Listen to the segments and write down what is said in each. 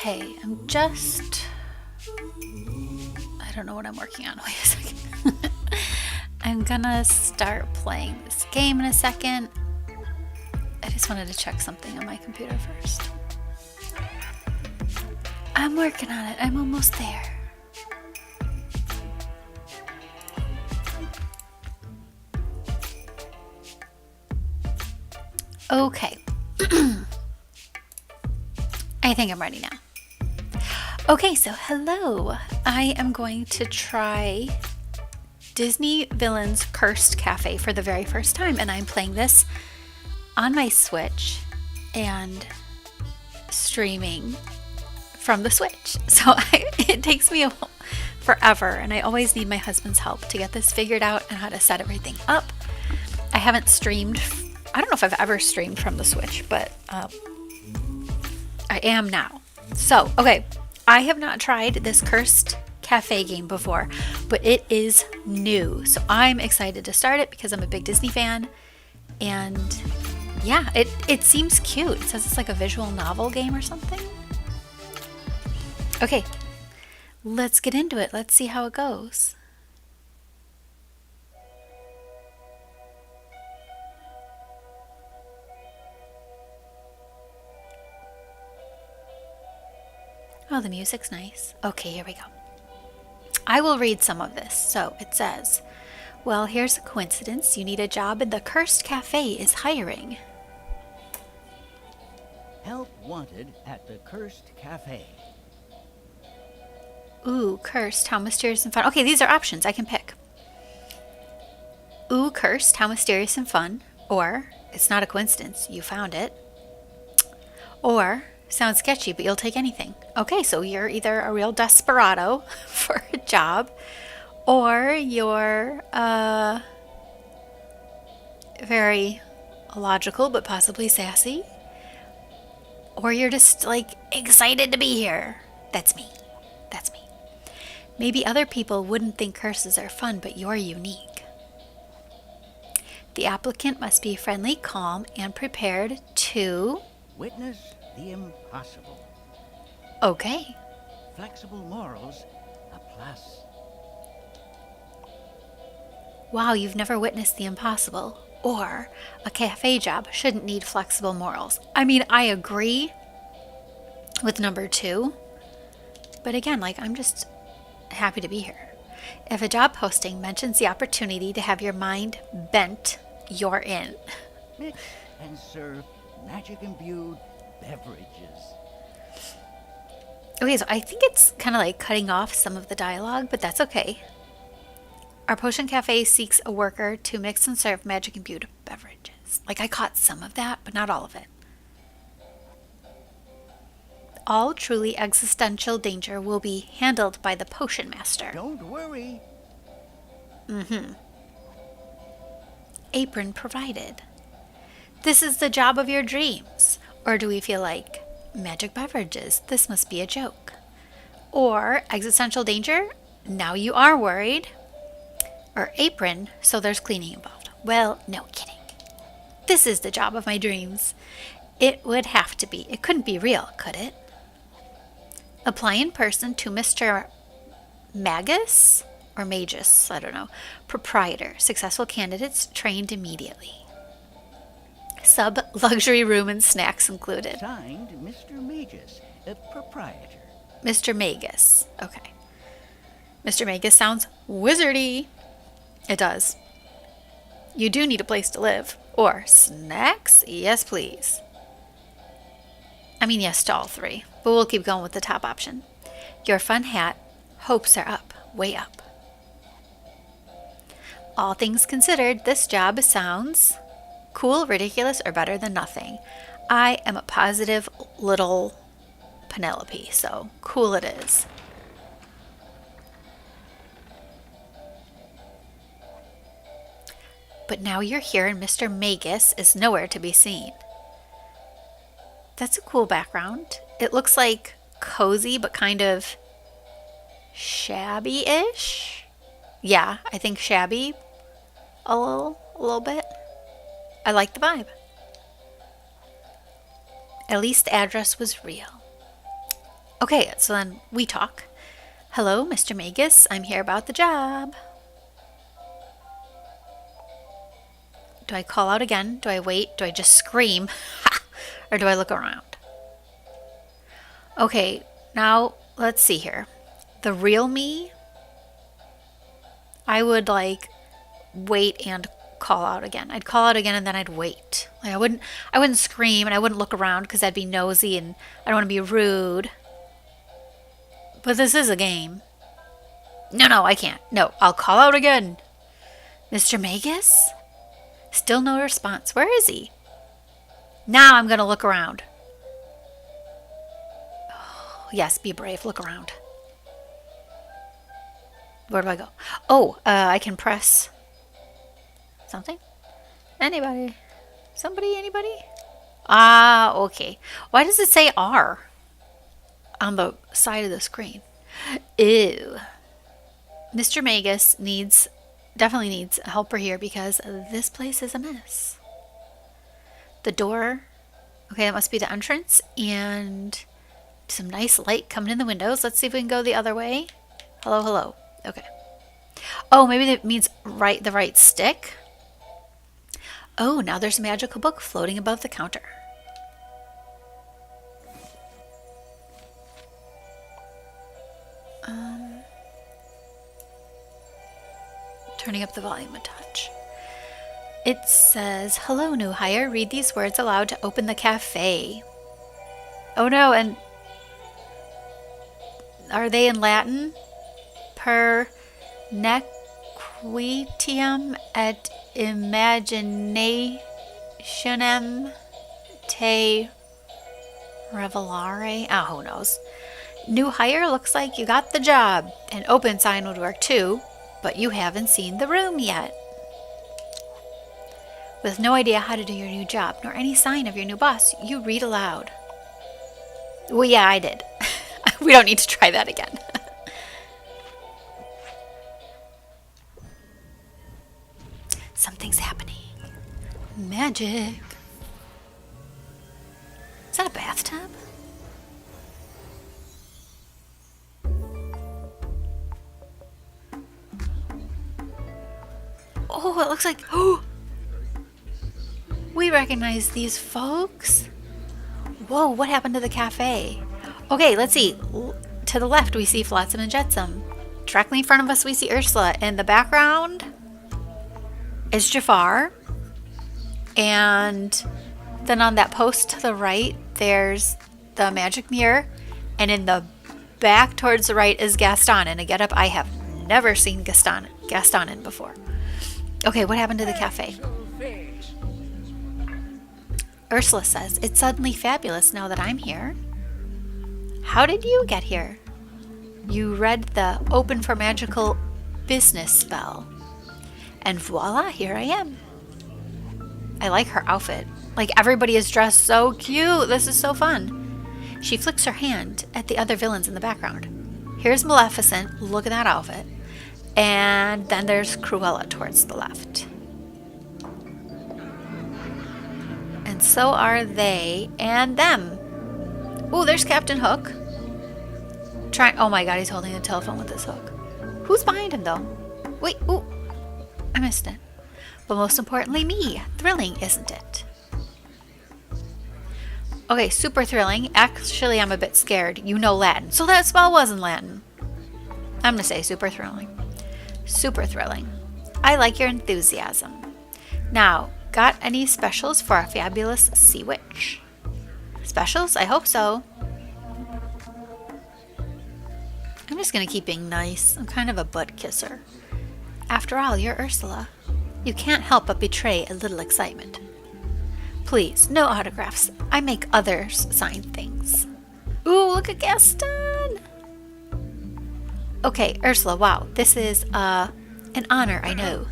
Okay, I don't know what I'm working on. Wait a second. I'm gonna start playing this game in a second. I just wanted to check something on my computer first. I'm working on it. I'm almost there. Okay. I think I'm ready now. Okay, so hello. I am going to try Disney Villains Cursed Cafe for the very first time, and I'm playing this on my Switch and streaming from the Switch. So it takes me forever, and I always need my husband's help to get this figured out and how to set everything up. I haven't streamed, I don't know if I've ever streamed from the Switch, but I am now. So, okay, I have not tried this Cursed Cafe game before, but it is new. So I'm excited to start it because I'm a big Disney fan. And yeah, it seems cute. It says it's like a visual novel game or something. Okay, let's get into it. Let's see how it goes. Oh, the music's nice. Okay, here we go. I will read some of this. So it says, well, here's a coincidence. You need a job and the Cursed Cafe is hiring. Help wanted at the Cursed Cafe. Ooh, cursed, how mysterious and fun. Okay, these are options I can pick. Ooh, cursed, how mysterious and fun. Or, it's not a coincidence, you found it. Or, sounds sketchy, but you'll take anything. Okay, so you're either a real desperado for a job, or you're very logical but possibly sassy, or you're just like excited to be here. That's me. That's me. Maybe other people wouldn't think curses are fun, but you're unique. The applicant must be friendly, calm, and prepared to... Witness the impossible. Okay. Flexible morals, a plus. Wow, you've never witnessed the impossible. Or a cafe job shouldn't need flexible morals. I mean, I agree with number 2. But again, like, I'm just happy to be here. If a job posting mentions the opportunity to have your mind bent, you're in. Mix and serve magic-imbued beverages. Okay, so I think it's kind of like cutting off some of the dialogue, but that's okay. Our potion cafe seeks a worker to mix and serve magic-imbued beverages. Like, I caught some of that, but not all of it. All truly existential danger will be handled by the potion master. Don't worry. Apron provided. This is the job of your dreams. Or do we feel like magic beverages? This must be a joke. Or existential danger? Now you are worried. Or apron, so there's cleaning involved. Well, no kidding. This is the job of my dreams. It would have to be. It couldn't be real, could it? Apply in person to Mr. Magus or Magus, I don't know, proprietor. Successful candidates trained immediately. Sub luxury room and snacks included. Signed, Mr. Magus, proprietor. Mr. Magus. Okay. Mr. Magus sounds wizardy. It does. You do need a place to live. Or snacks? Yes, please. I mean, yes to all 3, but we'll keep going with the top option. Your fun hat, hopes are up, way up. All things considered, this job sounds cool, ridiculous, or better than nothing. I am a positive little Penelope, so cool it is. But now you're here and Mr. Magus is nowhere to be seen. That's a cool background. It looks like cozy, but kind of shabby-ish. Yeah, I think shabby a little bit. I like the vibe. At least the address was real. Okay, so then we talk. Hello, Mr. Magus. I'm here about the job. Do I call out again? Do I wait? Do I just scream? Ha! Or do I look around? Okay, now let's see here. The real me, I would like wait and call out again. I'd call out again and then I'd wait. Like I wouldn't scream and I wouldn't look around because I'd be nosy and I don't want to be rude. But this is a game. No, I can't. No, I'll call out again. Mr. Magus? Still no response. Where is he? Now I'm going to look around. Oh, yes, be brave. Look around. Where do I go? Oh, I can press something. Anybody? Somebody? Anybody? Ah, okay. Why does it say R on the side of the screen? Ew. Mr. Magus definitely needs a helper here because this place is a mess. The door, okay, that must be the entrance, and some nice light coming in the windows. Let's see if we can go the other way. Hello. Okay. Oh, maybe that means the right stick. Oh, now there's a magical book floating above the counter. Turning up the volume a touch. It says, "Hello, new hire. Read these words aloud to open the cafe." Oh no, and are they in Latin? Per nequitiam et imaginationem te revelare. Oh, who knows? New hire, looks like you got the job. An open sign would work too, but you haven't seen the room yet. With no idea how to do your new job, nor any sign of your new boss, you read aloud. Well, yeah, I did. We don't need to try that again. Something's happening. Magic. Is that a bathtub? Oh, it looks like... Oh! We recognize these folks. Whoa, what happened to the cafe? Okay, let's see. To the left, we see Flotsam and Jetsam. Directly in front of us, we see Ursula. In the background is Jafar. And then on that post to the right, there's the magic mirror. And in the back towards the right is Gaston in a getup I have never seen Gaston in before. Okay, what happened to the cafe? Ursula says, "It's suddenly fabulous now that I'm here." How did you get here? You read the open for magical business spell. And voila, here I am. I like her outfit. Like, everybody is dressed so cute. This is so fun. She flicks her hand at the other villains in the background. Here's Maleficent. Look at that outfit. And then there's Cruella towards the left. And so are they and them. Ooh, there's Captain Hook. Oh my god, he's holding the telephone with his hook. Who's behind him though? Wait, ooh, I missed it. But most importantly, me. Thrilling, isn't it? Okay, super thrilling. Actually, I'm a bit scared. You know Latin, so that spell was in Latin. I'm gonna say super thrilling. Super thrilling. I like your enthusiasm. Now, got any specials for our fabulous sea witch? Specials? I hope so. I'm just gonna keep being nice. I'm kind of a butt kisser. After all, you're Ursula. You can't help but betray a little excitement. Please, no autographs. I make others sign things. Ooh, look at Gaston! Okay, Ursula, wow, this is, an honor, I know.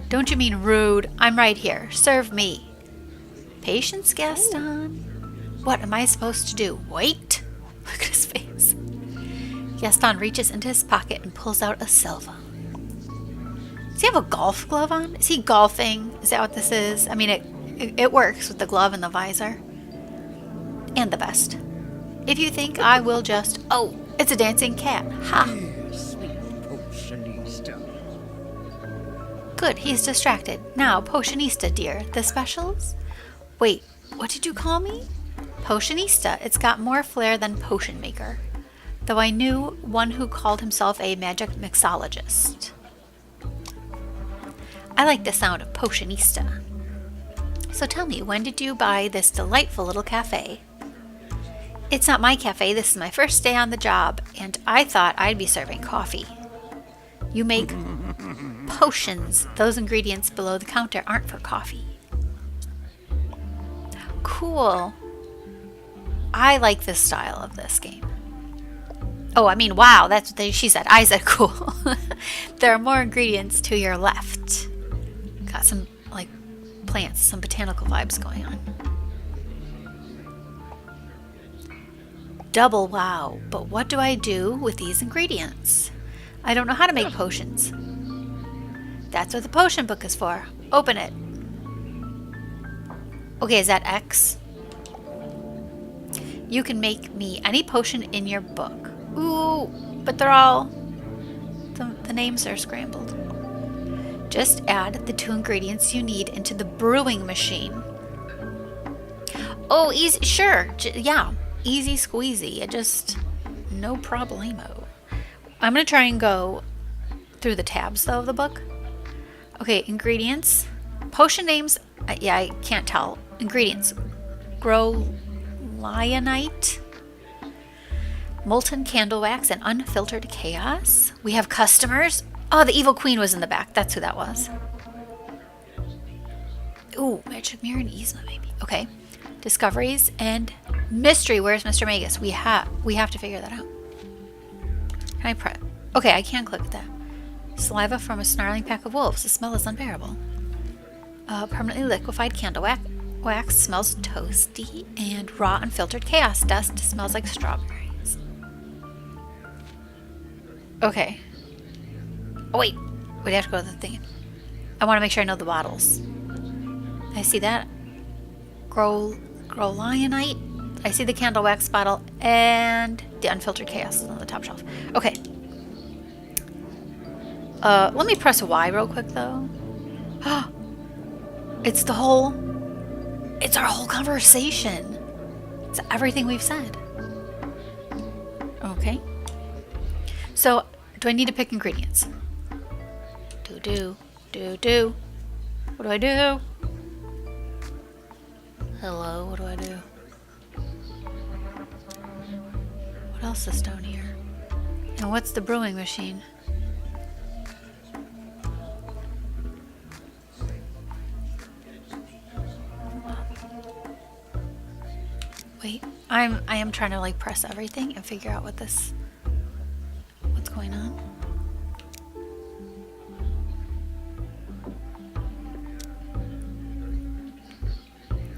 Don't you mean rude? I'm right here. Serve me. Patience, Gaston. What am I supposed to do? Wait? Look at his face. Gaston reaches into his pocket and pulls out a silver. Does he have a golf glove on? Is he golfing? Is that what this is? I mean, it works with the glove and the visor. And the vest. If you think I will just... Oh, it's a dancing cat. Ha! Sweet potionista. Good, he's distracted. Now, Potionista, dear. The specials? Wait, what did you call me? Potionista. It's got more flair than potion maker. Though I knew one who called himself a magic mixologist. I like the sound of Potionista. So tell me, when did you buy this delightful little cafe? It's not my cafe, this is my first day on the job, and I thought I'd be serving coffee. You make potions. Those ingredients below the counter aren't for coffee. Cool. I like this style of this game. Oh, I mean, wow, that's what she said. I said cool. There are more ingredients to your left. Got some, like, plants, some botanical vibes going on. Double wow, but what do I do with these ingredients? I don't know how to make potions. That's what the potion book is for. Open it. Okay, is that X? You can make me any potion in your book. Ooh, but they're all... The names are scrambled. Just add the 2 ingredients you need into the brewing machine. Oh, easy. Sure. Yeah. Easy squeezy. It just... No problemo. I'm going to try and go through the tabs, though, of the book. Okay, ingredients. Potion names. Yeah, I can't tell. Ingredients. Grow lionite, molten candle wax, and unfiltered chaos. We have customers. Oh, the evil queen was in the back. That's who that was. Ooh, magic mirror and Yzma, maybe. Okay. Discoveries and mystery. Where's Mr. Magus? We have to figure that out. Can I prep? Okay, I can click that. Saliva from a snarling pack of wolves. The smell is unbearable. Permanently liquefied candle wax smells toasty, and raw unfiltered chaos dust smells like strawberries. Okay. Oh wait, we have to go to the thing. I want to make sure I know the bottles. I see that. Grow lionite. I see the candle wax bottle and the unfiltered chaos is on the top shelf. Okay. Let me press Y real quick though. It's our whole conversation. It's everything we've said. Okay. So, do I need to pick ingredients? Do. What do I do? Hello, what do I do? What else is down here? And what's the brewing machine? Wait, I am trying to like press everything and figure out what's going on.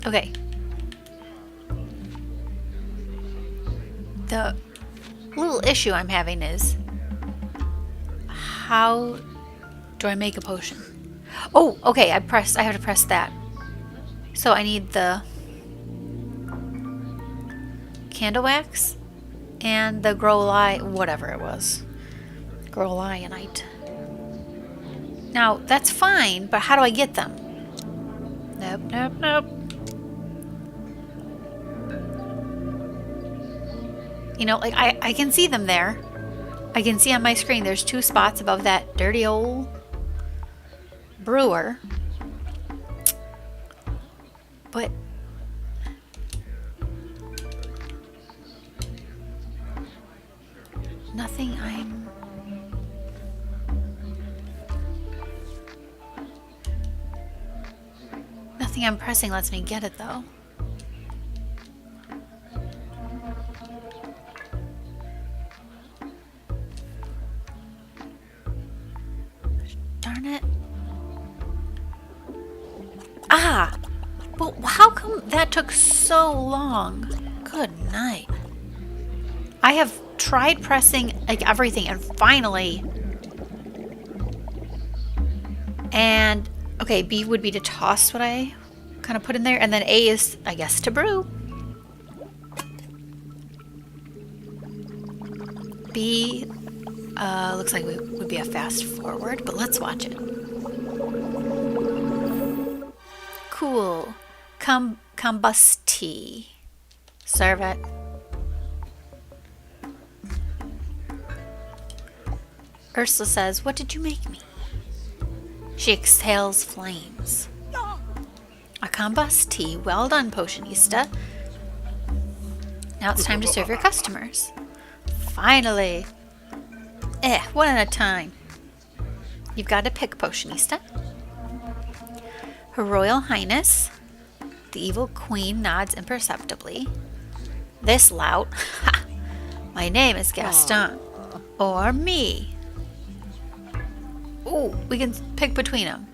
Okay. The little issue I'm having is how do I make a potion? Oh, okay, I have to press that. So I need the candle wax and the whatever it was. Grow lionite. Now, that's fine, but how do I get them? Nope. You know, like, I can see them there. I can see on my screen there's 2 spots above that dirty old brewer. But nothing I'm pressing lets me get it though. Darn it. But how come that took so long? Good night. I have tried pressing like everything and finally. And okay, B would be to toss what I kind of put in there, and then A is, I guess, to brew. B looks like it would be a fast forward, but let's watch it. Cool. Combusti. Serve it. Ursula says, "What did you make me?" She exhales flames. A combusti. Well done, Potionista. Now it's time to serve your customers. Finally. One at a time. You've got to pick, Potionista. Her Royal Highness, the evil queen, nods imperceptibly. This lout. Ha! My name is Gaston. Or me. Ooh, we can pick between them.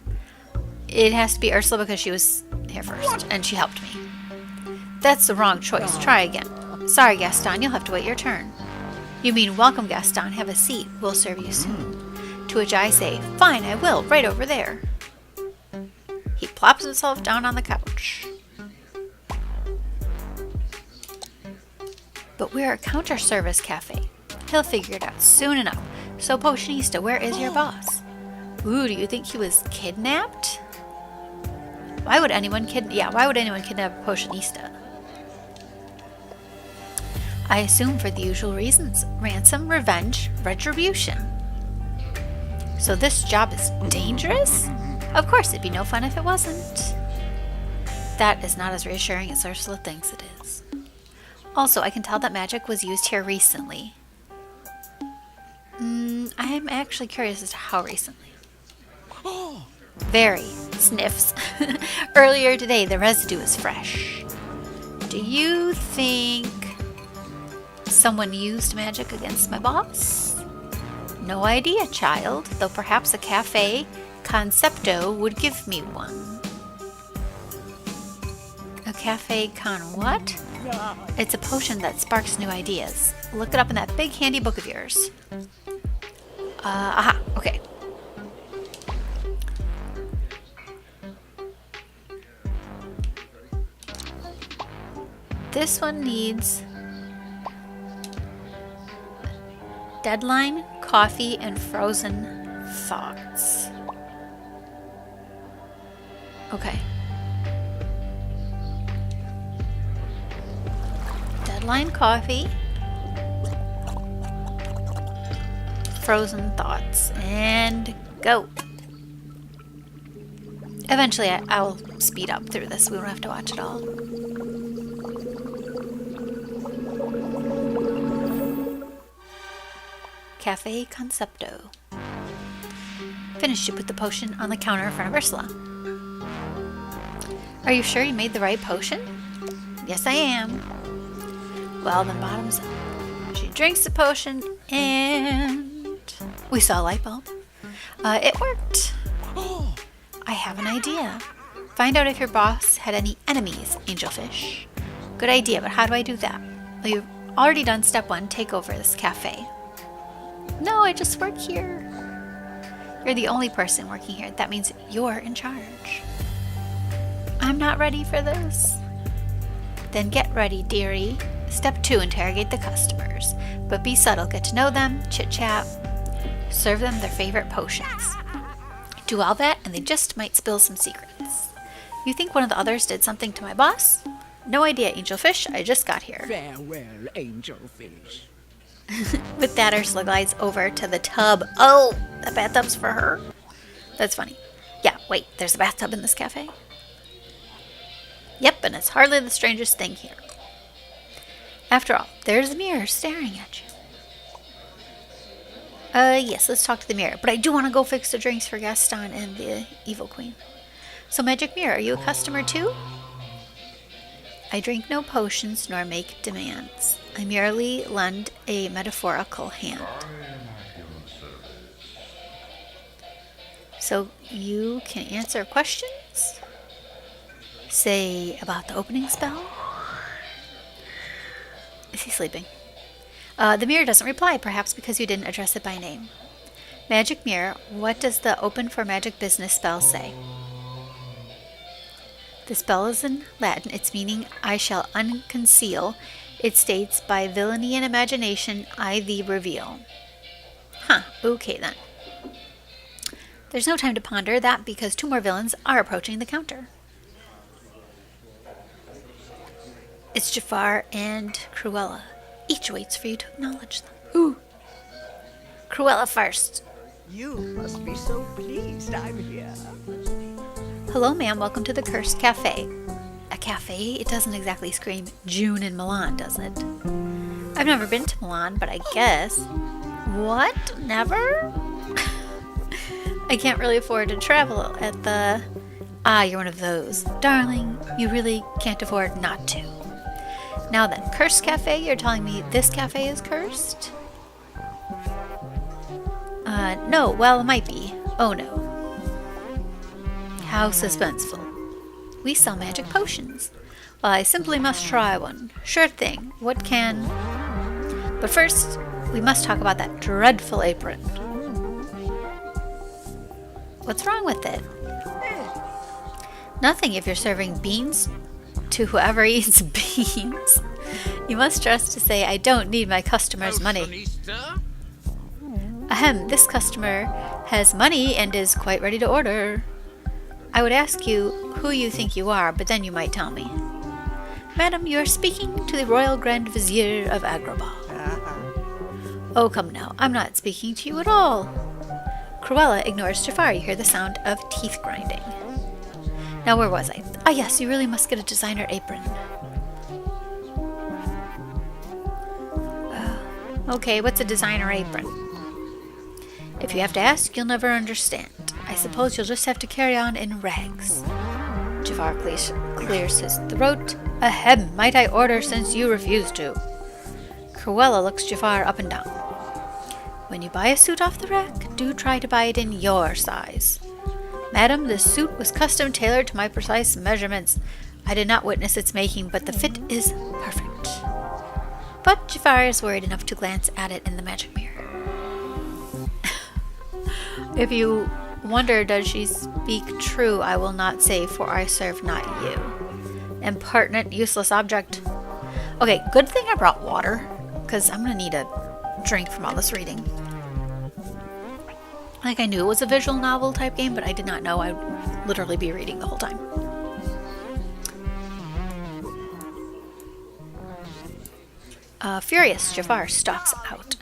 It has to be Ursula because she was here first, and she helped me. That's the wrong choice. Try again. Sorry, Gaston, you'll have to wait your turn. You mean, welcome, Gaston. Have a seat. We'll serve you soon. To which I say, fine, I will. Right over there. He plops himself down on the couch. But we're a counter service cafe. He'll figure it out soon enough. So, Potionista, where is your boss? Ooh, do you think he was kidnapped? Why would anyone kidnap a Potionista? I assume for the usual reasons. Ransom, revenge, retribution. So this job is dangerous? Of course, it'd be no fun if it wasn't. That is not as reassuring as Ursula thinks it is. Also, I can tell that magic was used here recently. I'm actually curious as to how recently. Very. Sniffs. Earlier today, the residue is fresh. Do you think someone used magic against my boss? No idea, child, though perhaps a cafe concepto would give me one. A cafe con what? It's a potion that sparks new ideas. Look it up in that big handy book of yours. Aha, okay. This one needs deadline, coffee, and frozen thoughts. Okay. Deadline, coffee, frozen thoughts, and go. Eventually, I'll speed up through this. We don't have to watch it all. Cafe Concepto. Finished, you put the potion on the counter in front of Ursula. Are you sure you made the right potion? Yes, I am. Well, then bottoms up. She drinks the potion and we saw a light bulb. It worked. I have an idea. Find out if your boss had any enemies, Angelfish. Good idea, but how do I do that? Well, you've already done step 1, take over this cafe. No, I just work here. You're the only person working here. That means you're in charge. I'm not ready for this. Then get ready, dearie. Step 2, interrogate the customers. But be subtle, get to know them, chit-chat. Serve them their favorite potions. Do all that and they just might spill some secrets. You think one of the others did something to my boss? No idea, Angelfish. I just got here. Farewell, Angelfish. With that, Ursula glides over to the tub. Oh, the bathtub's for her? That's funny. Yeah, wait, there's a bathtub in this cafe? Yep, and it's hardly the strangest thing here. After all, there's a mirror staring at you. Yes, let's talk to the mirror. But I do want to go fix the drinks for Gaston and the evil queen. So, Magic Mirror, are you a customer too? I drink no potions nor make demands. I merely lend a metaphorical hand. So you can answer questions? Say about the opening spell? Is he sleeping? The mirror doesn't reply, perhaps because you didn't address it by name. Magic Mirror, what does the open for magic business spell say? The spell is in Latin. Its meaning, I shall unconceal. It states, by villainy and imagination, I thee reveal. Huh, okay then. There's no time to ponder that because 2 more villains are approaching the counter. It's Jafar and Cruella. Each waits for you to acknowledge them. Ooh. Cruella first. You must be so pleased I'm here. Hello, ma'am. Welcome to the Cursed Cafe. A cafe? It doesn't exactly scream June in Milan, does it? I've never been to Milan, but I guess. What? Never? I can't really afford to travel at the... Ah, you're one of those. Darling, you really can't afford not to. Now then, Cursed Cafe? You're telling me this cafe is cursed? No. Well, it might be. Oh, no. How suspenseful. We sell magic potions. Well, I simply must try one. Sure thing. What can... But first, we must talk about that dreadful apron. What's wrong with it? Nothing if you're serving beans to whoever eats beans. You must trust to say, I don't need my customer's money. Ahem, this customer has money and is quite ready to order. I would ask you who you think you are, but then you might tell me. Madam, you are speaking to the Royal Grand Vizier of Agrabah. Oh, come now, I'm not speaking to you at all. Cruella ignores Jafar. You hear the sound of teeth grinding. Now, where was I? Ah, yes, you really must get a designer apron. Okay, what's a designer apron? If you have to ask, you'll never understand. I suppose you'll just have to carry on in rags. Jafar clears his throat. Ahem, might I order since you refuse to? Cruella looks Jafar up and down. When you buy a suit off the rack, do try to buy it in your size. Madam, this suit was custom tailored to my precise measurements. I did not witness its making, but the fit is perfect. But Jafar is worried enough to glance at it in the magic mirror. If you wonder, does she speak true, I will not say, for I serve not you. Impertinent, useless object. Okay, good thing I brought water, because I'm going to need a drink from all this reading. Like, I knew it was a visual novel type game, but I did not know I'd literally be reading the whole time. Furious, Jafar stalks out.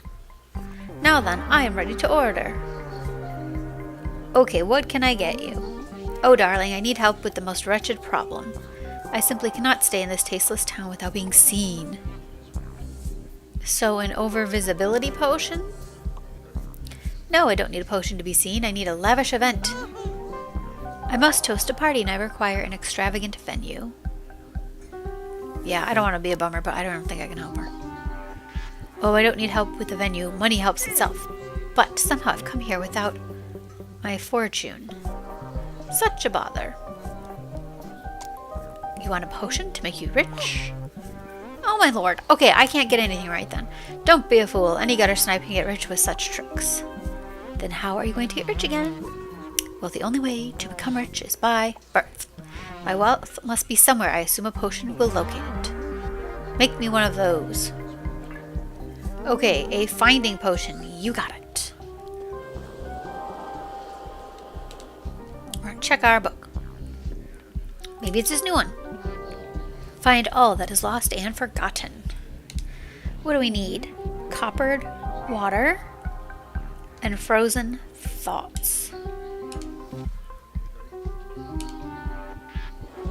Now then, I am ready to order. Okay, what can I get you? Oh, darling, I need help with the most wretched problem. I simply cannot stay in this tasteless town without being seen. So, an over-visibility potion? No, I don't need a potion to be seen. I need a lavish event. I must host a party and I require an extravagant venue. Yeah, I don't want to be a bummer, but I don't think I can help her. Oh, I don't need help with the venue. Money helps itself. But somehow I've come here without my fortune. Such a bother. You want a potion to make you rich? Oh my lord. Okay, I can't get anything right then. Don't be a fool. Any gutter snipe can get rich with such tricks. Then how are you going to get rich again? Well, the only way to become rich is by birth. My wealth must be somewhere. I assume a potion will locate it. Make me one of those. Okay, a finding potion. You got it. Check our book. Maybe it's his new one. Find all that is lost and forgotten. What do we need? Coppered water and frozen thoughts.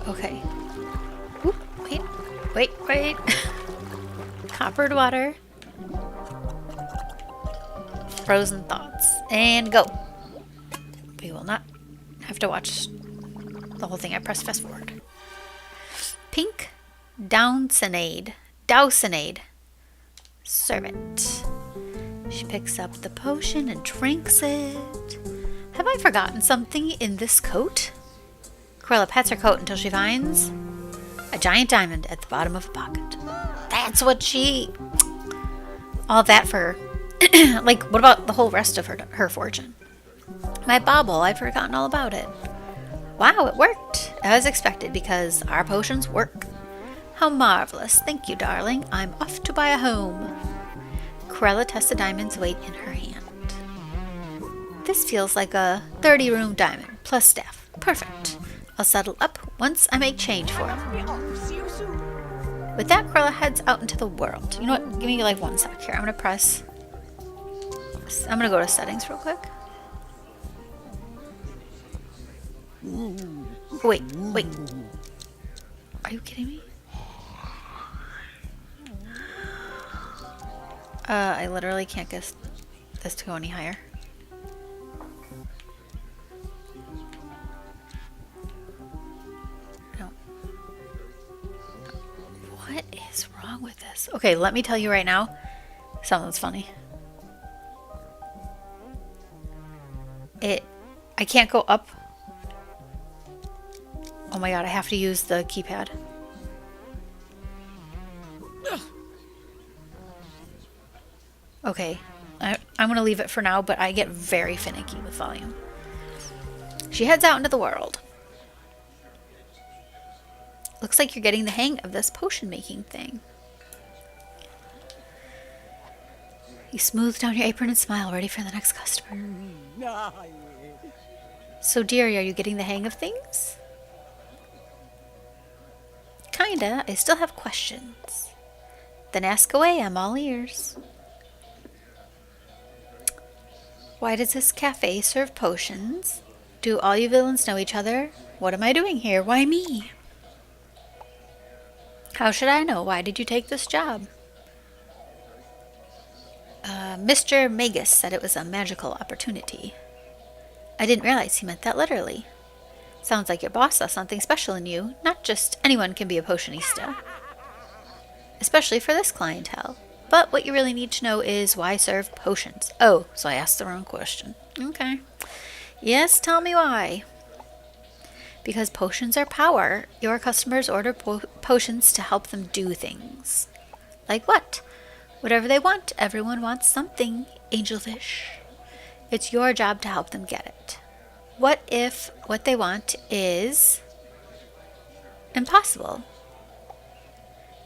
Okay. Oop, wait. Coppered water. Frozen thoughts. And go. We will not have to watch the whole thing. I press fast forward. Pink Dowsenade. Serve it. She picks up the potion and drinks it. Have I forgotten something in this coat? Cruella pats her coat until she finds a giant diamond at the bottom of a pocket. That's what she... All that for... Like, what about the whole rest of her fortune? My bauble, I'd forgotten all about it. Wow, it worked, as expected, because our potions work. How marvelous. Thank you, darling. I'm off to buy a home. Corella tests the diamond's weight in her hand. This feels like a 30-room diamond, plus staff. Perfect. I'll settle up once I make change for it. Be off. See you soon. With that, Corella heads out into the world. You know what? Give me like 1 sec here. I'm going to go to settings real quick. Wait. Are you kidding me? I literally can't get this to go any higher. No. What is wrong with this? Okay, let me tell you right now, something's funny. I can't go up. Oh my god, I have to use the keypad. Okay, I'm going to leave it for now, but I get very finicky with volume. She heads out into the world. Looks like you're getting the hang of this potion making thing. You smooth down your apron and smile, ready for the next customer. So, dearie, are you getting the hang of things? Kinda. I still have questions. Then ask away. I'm all ears. Why does this cafe serve potions? Do all you villains know each other? What am I doing here? Why me? How should I know? Why did you take this job? Mr. Magus said it was a magical opportunity. I didn't realize he meant that literally. Sounds like your boss saw something special in you. Not just anyone can be a potionista. Especially for this clientele. But what you really need to know is why serve potions. Oh, so I asked the wrong question. Okay. Yes, tell me why. Because potions are power. Your customers order potions to help them do things. Like what? Whatever they want. Everyone wants something, angelfish. It's your job to help them get it. What if what they want is impossible?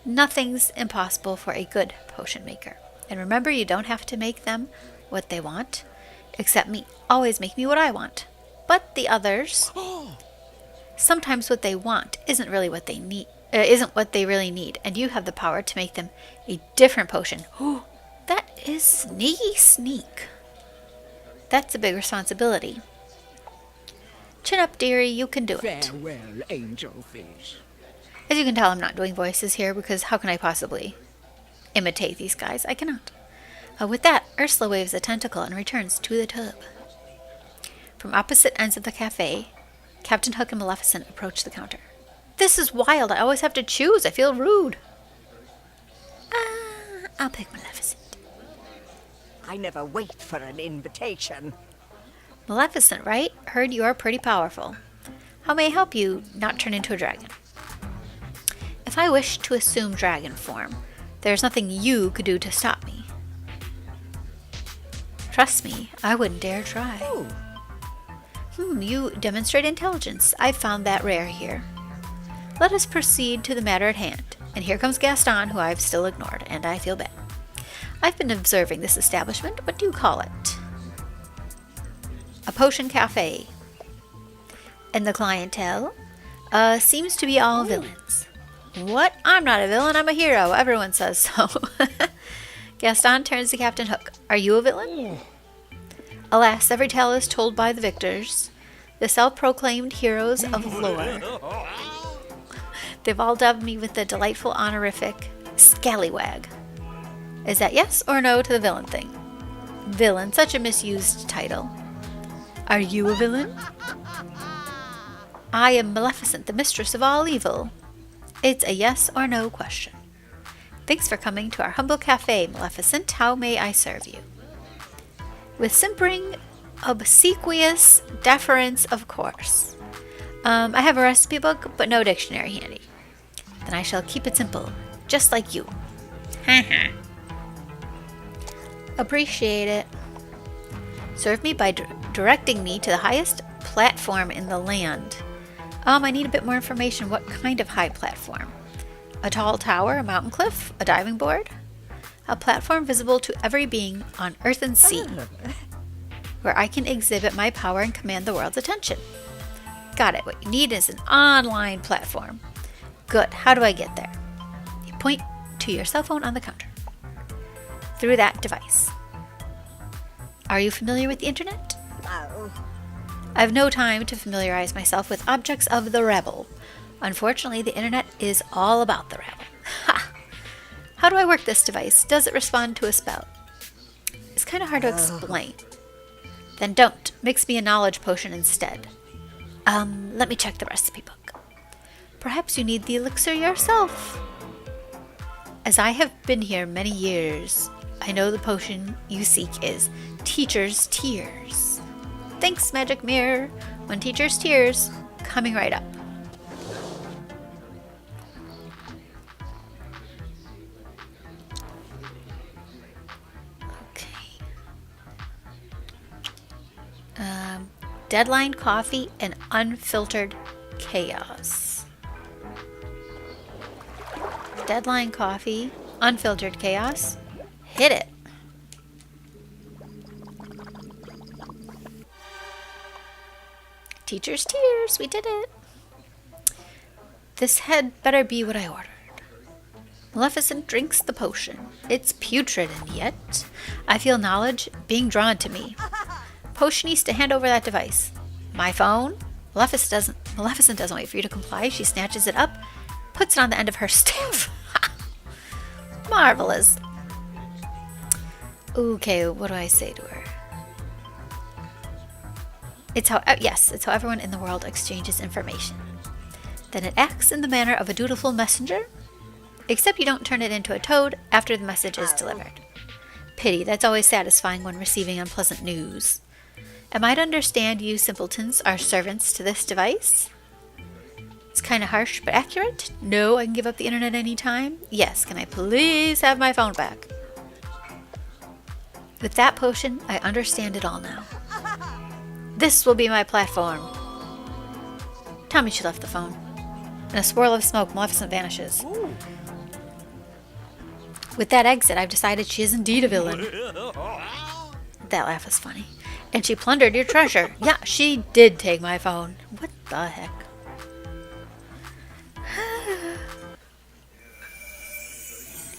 Nothing's impossible for a good potion maker. And remember, you don't have to make them what they want. Except me. Always make me what I want. But the others, sometimes what they want isn't really what they need. Isn't what they really need. And you have the power to make them a different potion. That is sneak. That's a big responsibility. Chin up, dearie. You can do it. Farewell, angelfish. As you can tell, I'm not doing voices here because how can I possibly imitate these guys? I cannot. With that, Ursula waves a tentacle and returns to the tub. From opposite ends of the cafe, Captain Hook and Maleficent approach the counter. This is wild. I always have to choose. I feel rude. I'll pick Maleficent. I never wait for an invitation. Maleficent, right? Heard you are pretty powerful. How may I help you not turn into a dragon? If I wish to assume dragon form, there's nothing you could do to stop me. Trust me, I wouldn't dare try. You demonstrate intelligence. I've found that rare here. Let us proceed to the matter at hand. And here comes Gaston, who I've still ignored, and I feel bad. I've been observing this establishment. What do you call it? A potion cafe. And the clientele seems to be all villains. What? I'm not a villain. I'm a hero. Everyone says so. Gaston turns to Captain Hook. Are you a villain? Alas, every tale is told by the victors, the self-proclaimed heroes of lore. They've all dubbed me with the delightful honorific Scallywag. Is that yes or no to the villain thing? Villain, such a misused title. Are you a villain? I am Maleficent, the mistress of all evil. It's a yes or no question. Thanks for coming to our humble cafe, Maleficent. How may I serve you? With simpering, obsequious deference, of course. I have a recipe book, but no dictionary handy. Then I shall keep it simple, just like you. Appreciate it. Serve me by directing me to the highest platform in the land. I need a bit more information. What kind of high platform? A tall tower, a mountain cliff, a diving board, a platform visible to every being on earth and sea, where I can exhibit my power and command the world's attention. Got it. What you need is an online platform. Good. How do I get there? You point to your cell phone on the counter. Through that device. Are you familiar with the internet? Oh. I have no time to familiarize myself with objects of the rebel. Unfortunately, the internet is all about the rebel. Ha! How do I work this device? Does it respond to a spell? It's kind of hard to explain. Then don't. Mix me a knowledge potion instead. Let me check the recipe book. Perhaps you need the elixir yourself. As I have been here many years, I know the potion you seek is Teacher's Tears. Thanks, Magic Mirror. When Teacher's Tears, coming right up. Deadline coffee and unfiltered chaos. Deadline coffee, unfiltered chaos. Hit it. Teacher's Tears, we did it. This had better be what I ordered. Maleficent drinks the potion. It's putrid, and yet I feel knowledge being drawn to me. Potion needs to hand over that device. My phone? Maleficent doesn't wait for you to comply. She snatches it up, puts it on the end of her staff. Marvelous. Okay, what do I say to her? It's how everyone in the world exchanges information. Then it acts in the manner of a dutiful messenger, except you don't turn it into a toad after the message is delivered. Pity, that's always satisfying when receiving unpleasant news. Am I to understand you simpletons are servants to this device? It's kind of harsh, but accurate. No, I can give up the internet anytime. Yes, can I please have my phone back? With that potion, I understand it all now. This will be my platform. Tell me she left the phone. In a swirl of smoke, Maleficent vanishes. Ooh. With that exit, I've decided she is indeed a villain. That laugh was funny. And she plundered your treasure. Yeah, she did take my phone. What the heck?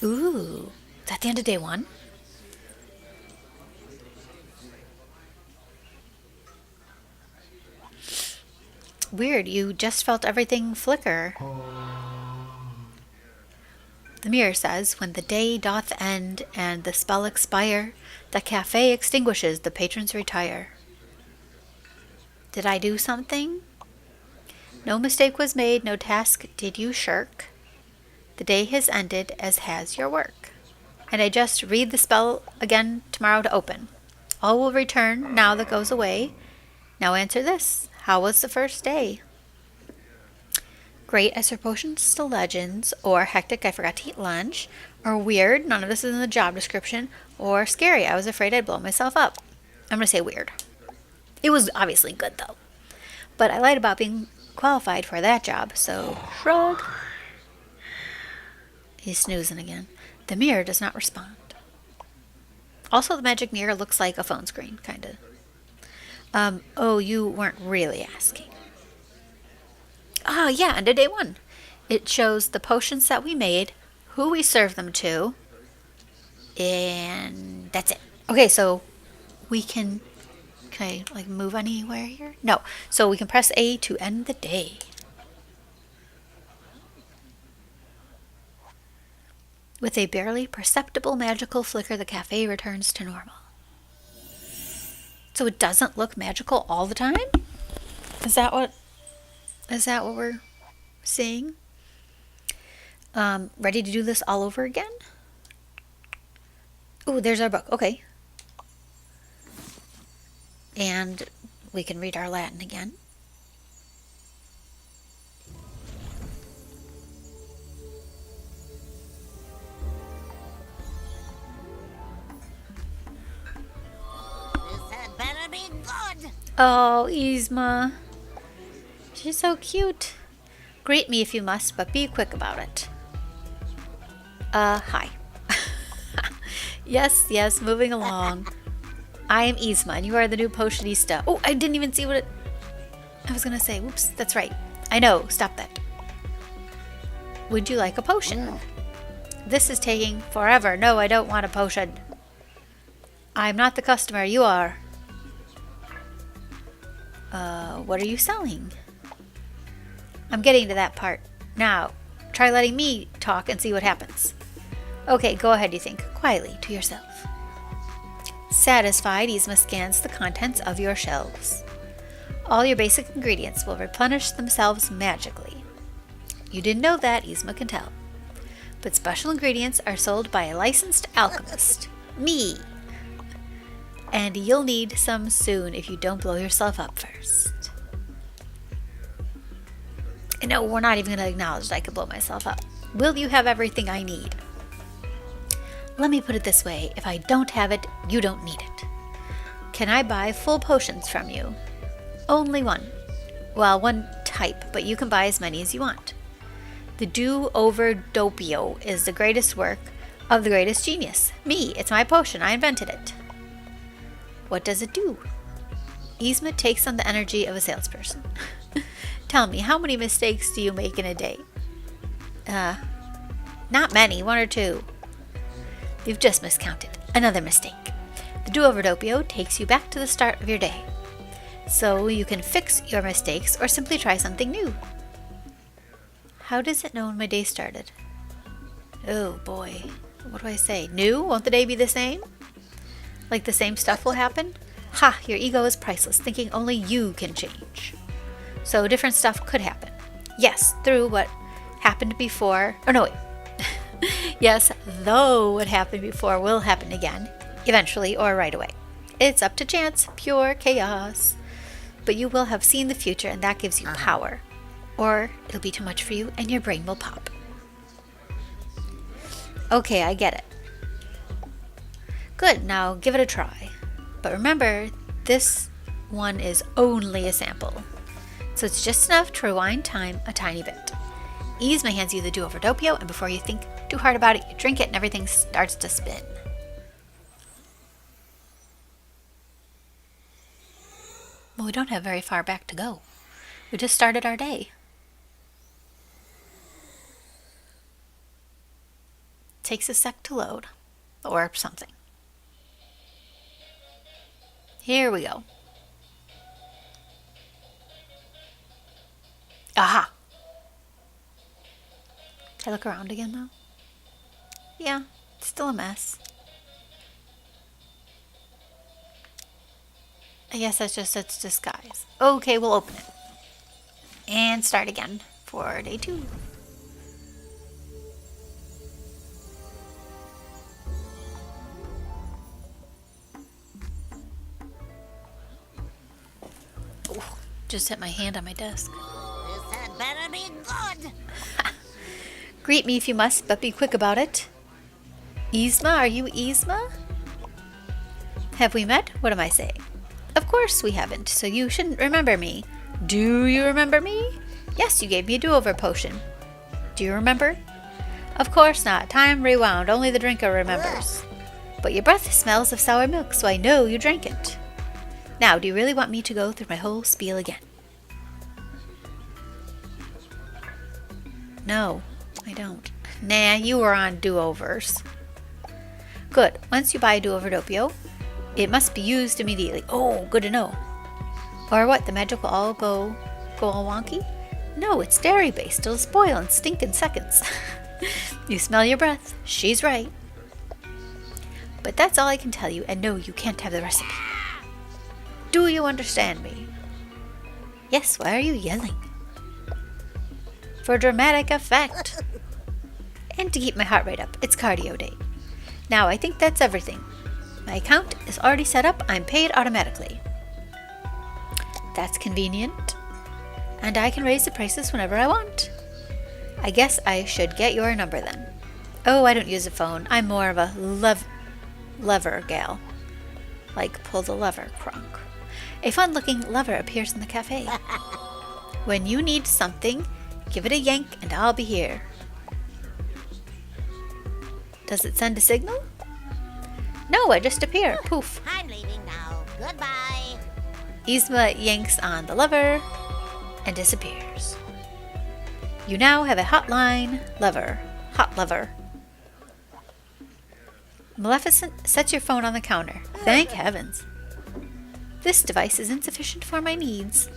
Ooh, is that the end of day one? Weird, you just felt everything flicker. The mirror says, when the day doth end and the spell expire, the cafe extinguishes, the patrons retire. Did I do something? No mistake was made, no task did you shirk. The day has ended, as has your work. And I just read the spell again tomorrow to open. All will return now that goes away. Now answer this. How was the first day? Great, I serve potions to legends, or hectic, I forgot to eat lunch, or weird, none of this is in the job description, or scary, I was afraid I'd blow myself up. I'm going to say weird. It was obviously good, though. But I lied about being qualified for that job, so shrug. He's snoozing again. The mirror does not respond. Also, the magic mirror looks like a phone screen, kind of. Oh, you weren't really asking. Oh, yeah, under day one. It shows the potions that we made, who we served them to, and that's it. Okay, so we can I, like, move anywhere here? No. So we can press A to end the day. With a barely perceptible magical flicker, the cafe returns to normal. So it doesn't look magical all the time? Is that what we're seeing? Ready to do this all over again? Ooh, there's our book. Okay. And we can read our Latin again. This had better be good. Oh, Yzma. She's so cute. Greet me if you must, but be quick about it. Hi. Yes, moving along. I am Yzma, and you are the new potionista. Oh, I didn't even see what it... I was gonna say, whoops, that's right. I know, stop that. Would you like a potion? This is taking forever. No, I don't want a potion. I'm not the customer, you are. What are you selling? I'm getting to that part. Now, try letting me talk and see what happens. Okay, go ahead, you think, quietly to yourself. Satisfied, Yzma scans the contents of your shelves. All your basic ingredients will replenish themselves magically. You didn't know that, Yzma can tell. But special ingredients are sold by a licensed alchemist. Me! And you'll need some soon if you don't blow yourself up first. And no, we're not even going to acknowledge that I could blow myself up. Will you have everything I need? Let me put it this way. If I don't have it, you don't need it. Can I buy full potions from you? Only one. Well, one type, but you can buy as many as you want. The Do-Over Doppio is the greatest work of the greatest genius. Me. It's my potion. I invented it. What does it do? Yzma takes on the energy of a salesperson. Tell me, how many mistakes do you make in a day? Not many, one or two. You've just miscounted. Another mistake. The Do-Over Doppio takes you back to the start of your day. So you can fix your mistakes or simply try something new. How does it know when my day started? Oh boy. What do I say? New? Won't the day be the same? Like the same stuff will happen? Ha! Your ego is priceless, thinking only you can change. So different stuff could happen. Yes, through what happened before. Oh no, wait. Yes, though what happened before will happen again, eventually or right away. It's up to chance, pure chaos. But you will have seen the future, and that gives you power. Or it'll be too much for you, and your brain will pop. Okay, I get it. Good, now give it a try. But remember, this one is only a sample. So it's just enough to rewind time a tiny bit. Yzma hands you the Do-Over Doppio, and before you think too hard about it, you drink it and everything starts to spin. Well, we don't have very far back to go. We just started our day. Takes a sec to load. Or something. Here we go. Aha! Can I look around again, though? Yeah, it's still a mess. I guess that's just its disguise. Okay, we'll open it. And start again for day 2. Oh, just hit my hand on my desk. This had better be good. Greet me if you must, but be quick about it. Yzma, are you Yzma? Have we met? What am I saying? Of course we haven't, so you shouldn't remember me. Do you remember me? Yes, you gave me a do-over potion. Do you remember? Of course not. Time rewound. Only the drinker remembers. But your breath smells of sour milk, so I know you drank it. Now, do you really want me to go through my whole spiel again? No, I don't. Nah, you were on do-overs. Good. Once you buy a Do-Over Doppio, it must be used immediately. Oh, good to know. Or what, the magic will all go all wonky? No, it's dairy-based. It'll spoil and stink in seconds. You smell your breath. She's right. But that's all I can tell you, and no, you can't have the recipe. Do you understand me? Yes, why are you yelling? For dramatic effect. And to keep my heart rate up. It's cardio day. Now, I think that's everything. My account is already set up. I'm paid automatically. That's convenient. And I can raise the prices whenever I want. I guess I should get your number then. Oh, I don't use a phone. I'm more of a lever gal. Like pull the lever crunk. A fun-looking lever appears in the cafe. When you need something, give it a yank and I'll be here. Does it send a signal? No, I just appear. Poof. I'm leaving now. Goodbye. Yzma yanks on the lever and disappears. You now have a hotline lever. Hot lever. Maleficent sets your phone on the counter. Thank heavens. This device is insufficient for my needs.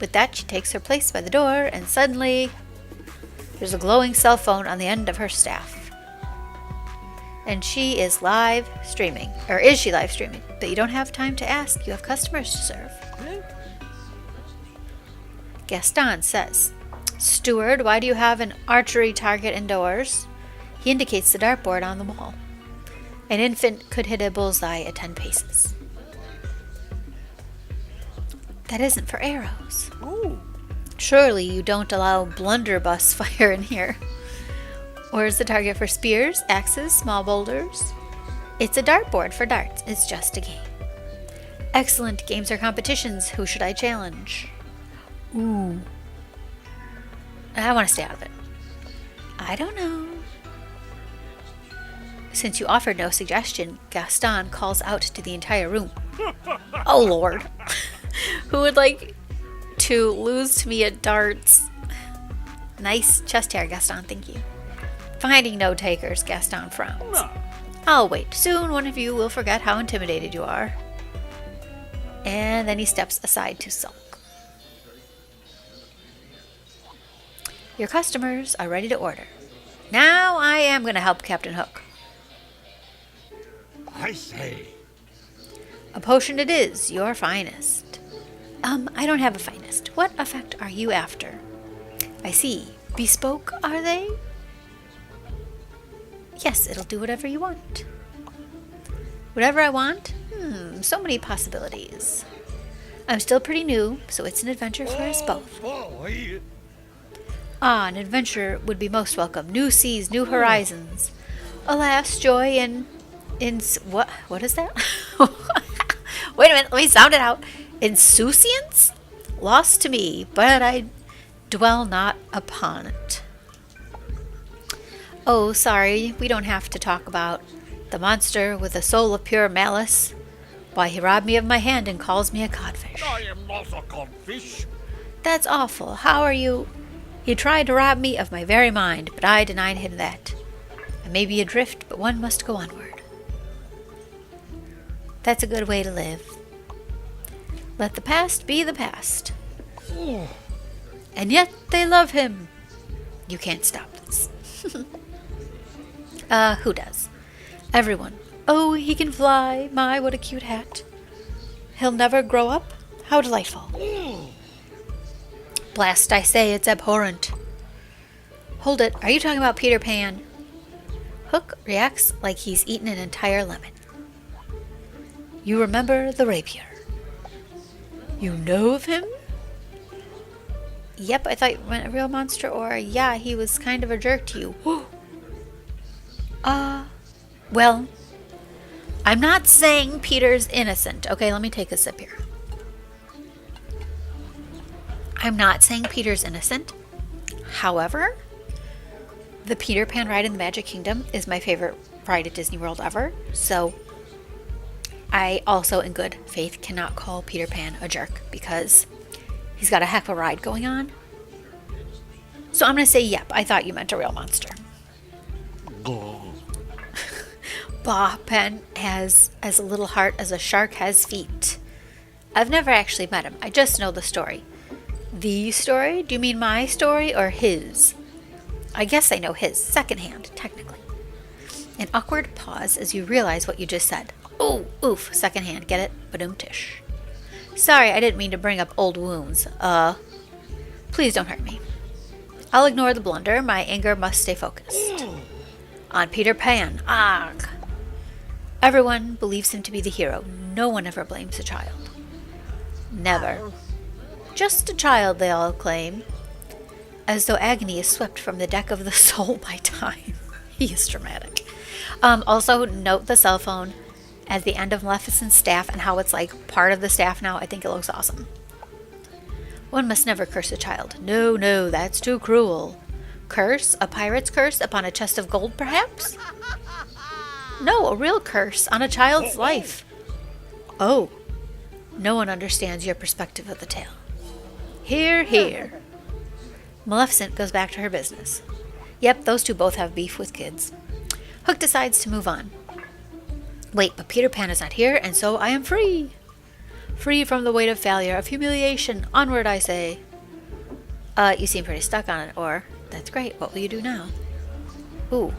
With that, she takes her place by the door, and suddenly there's a glowing cell phone on the end of her staff. And she is live streaming. Or is she live streaming? But you don't have time to ask. You have customers to serve. Gaston says, Steward, why do you have an archery target indoors? He indicates the dartboard on the wall. An infant could hit a bullseye at 10 paces. That isn't for arrows. Ooh. Surely you don't allow blunderbuss fire in here. Or is the target for spears, axes, small boulders? It's a dartboard for darts. It's just a game. Excellent. Games are competitions. Who should I challenge? Ooh. I want to stay out of it. I don't know. Since you offered no suggestion, Gaston calls out to the entire room. Oh, Lord. Who would like to lose to me at darts? Nice chest hair, Gaston, thank you. Finding no takers, Gaston frowns. I'll wait. Soon one of you will forget how intimidated you are. And then he steps aside to sulk. Your customers are ready to order. Now I am going to help Captain Hook. I say. A potion it is, your finest. I don't have a finest. What effect are you after? I see. Bespoke, are they? Yes, it'll do whatever you want. Whatever I want? So many possibilities. I'm still pretty new, so it's an adventure for us both. Boy. An adventure would be most welcome. New seas, new horizons. Alas, joy in what is that? Wait a minute, let me sound it out. Insouciance? Lost to me, but I dwell not upon it. Oh, sorry, we don't have to talk about the monster with a soul of pure malice. Why, he robbed me of my hand and calls me a codfish. I am not a codfish. That's awful. How are you? He tried to rob me of my very mind, but I denied him that. I may be adrift, but one must go onward. That's a good way to live. Let the past be the past. And yet they love him. You can't stop this. Who does? Everyone. Oh, he can fly. My, what a cute hat. He'll never grow up? How delightful. Blast, I say, it's abhorrent. Hold it. Are you talking about Peter Pan? Hook reacts like he's eaten an entire lemon. You remember the rapier. You know of him? Yep, I thought you meant a real monster, or yeah, he was kind of a jerk to you. Well, I'm not saying Peter's innocent. Okay, let me take a sip here. I'm not saying Peter's innocent. However, the Peter Pan ride in the Magic Kingdom is my favorite ride at Disney World ever. So I also, in good faith, cannot call Peter Pan a jerk because he's got a heck of a ride going on. So I'm going to say, yep, I thought you meant a real monster. Bah, Pan has as little heart as a shark has feet. I've never actually met him. I just know the story. The story? Do you mean my story or his? I guess I know his, secondhand, technically. An awkward pause as you realize what you just said. Oh, oof, secondhand, get it? Ba-dum-tish. Sorry, I didn't mean to bring up old wounds. Please don't hurt me. I'll ignore the blunder. My anger must stay focused. On Peter Pan. Ugh. Everyone believes him to be the hero. No one ever blames a child. Never. Just a child, they all claim. As though agony is swept from the deck of the soul by time. He is dramatic. Also, note the cell phone at the end of Maleficent's staff and how it's like part of the staff now. I think it looks awesome. One must never curse a child. No, no, that's too cruel. Curse? A pirate's curse upon a chest of gold, perhaps? No, a real curse on a child's life. Oh, no one understands your perspective of the tale. Hear, hear. Maleficent goes back to her business. Yep, those two both have beef with kids. Hook decides to move on. Wait, but Peter Pan is not here, and so I am free. Free from the weight of failure, of humiliation. Onward, I say. You seem pretty stuck on it, or... That's great. What will you do now? Ooh,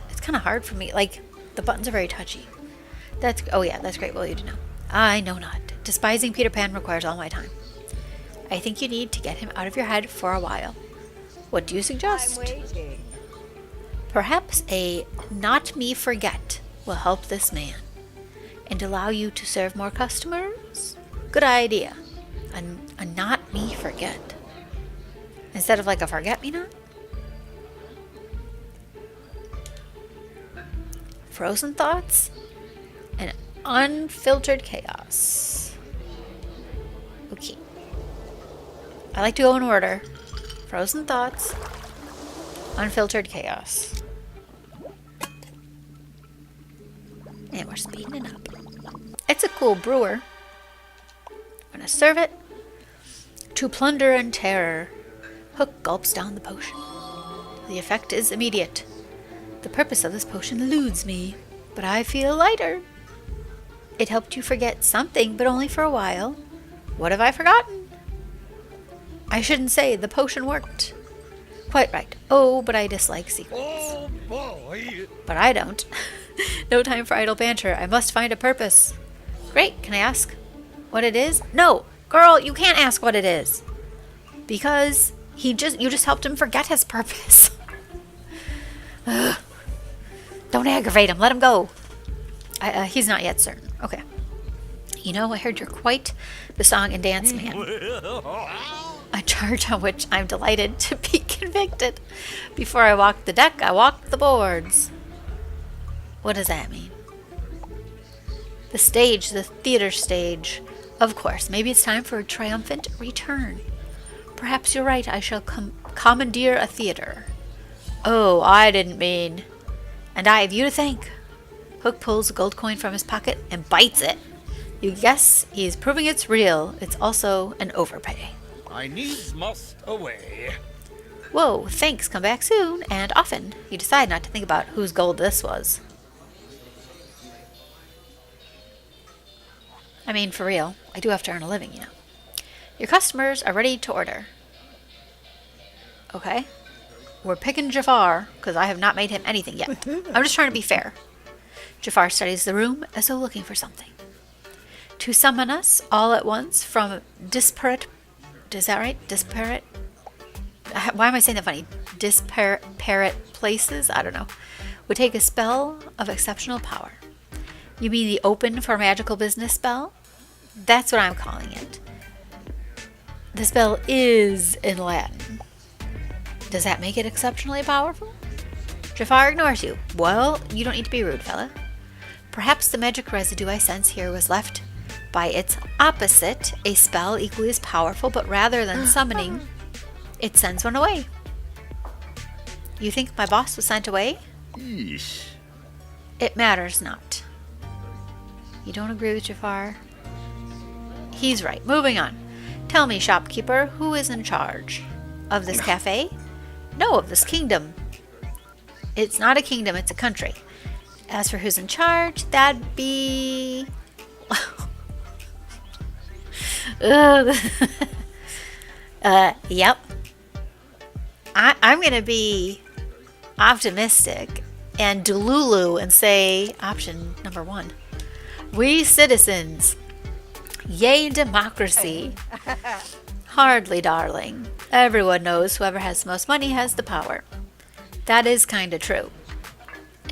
it's kind of hard for me. Like, the buttons are very touchy. Oh yeah, that's great. What will you do now? I know not. Despising Peter Pan requires all my time. I think you need to get him out of your head for a while. What do you suggest? I'm waiting. Perhaps a not me forget will help this man and allow you to serve more customers? Good idea. A not me forget. Instead of like a forget-me-not? Frozen thoughts and unfiltered chaos. Okay. I like to go in order. Frozen thoughts, unfiltered chaos. And we're speeding it up. It's a cool brewer. I'm gonna serve it. To plunder and terror. Hook gulps down the potion. The effect is immediate. The purpose of this potion eludes me, but I feel lighter. It helped you forget something, but only for a while. What have I forgotten? I shouldn't say the potion worked. Quite right. Oh, but I dislike secrets. Oh boy! But I don't. No time for idle banter. I must find a purpose. Great. Can I ask what it is? No, girl, you can't ask what it is. Because you just helped him forget his purpose. Ugh. Don't aggravate him. Let him go. He's not yet certain. Okay. You know, I heard you're quite the song and dance man. A charge on which I'm delighted to be convicted. Before I walked the deck, I walked the boards. What does that mean? The stage, the theater stage. Of course, maybe it's time for a triumphant return. Perhaps you're right, I shall commandeer a theater. Oh, I didn't mean... And I have you to thank. Hook pulls a gold coin from his pocket and bites it. You guess he's proving it's real. It's also an overpay. I needs must away. Whoa, thanks, come back soon, and often. You decide not to think about whose gold this was. I mean, for real, I do have to earn a living, you know. Your customers are ready to order. Okay. We're picking Jafar, because I have not made him anything yet. I'm just trying to be fair. Jafar studies the room as though looking for something. To summon us all at once from disparate... Is that right? Disparate? Why am I saying that funny? Disparate places? I don't know. Would take a spell of exceptional power. You mean the open for magical business spell? That's what I'm calling it. The spell is in Latin. Does that make it exceptionally powerful? Jafar ignores you. Well, you don't need to be rude, fella. Perhaps the magic residue I sense here was left by its opposite, a spell equally as powerful, but rather than summoning, it sends one away. You think my boss was sent away? Yeesh. It matters not. You don't agree with Jafar? He's right. Moving on. Tell me, shopkeeper, who is in charge? Of this cafe? No, of this kingdom. It's not a kingdom, it's a country. As for who's in charge, that'd be... Yep. I'm going to be optimistic and delulu and say option number 1. We citizens. Yay, democracy. Hardly, darling. Everyone knows whoever has the most money has the power. That is kind of true.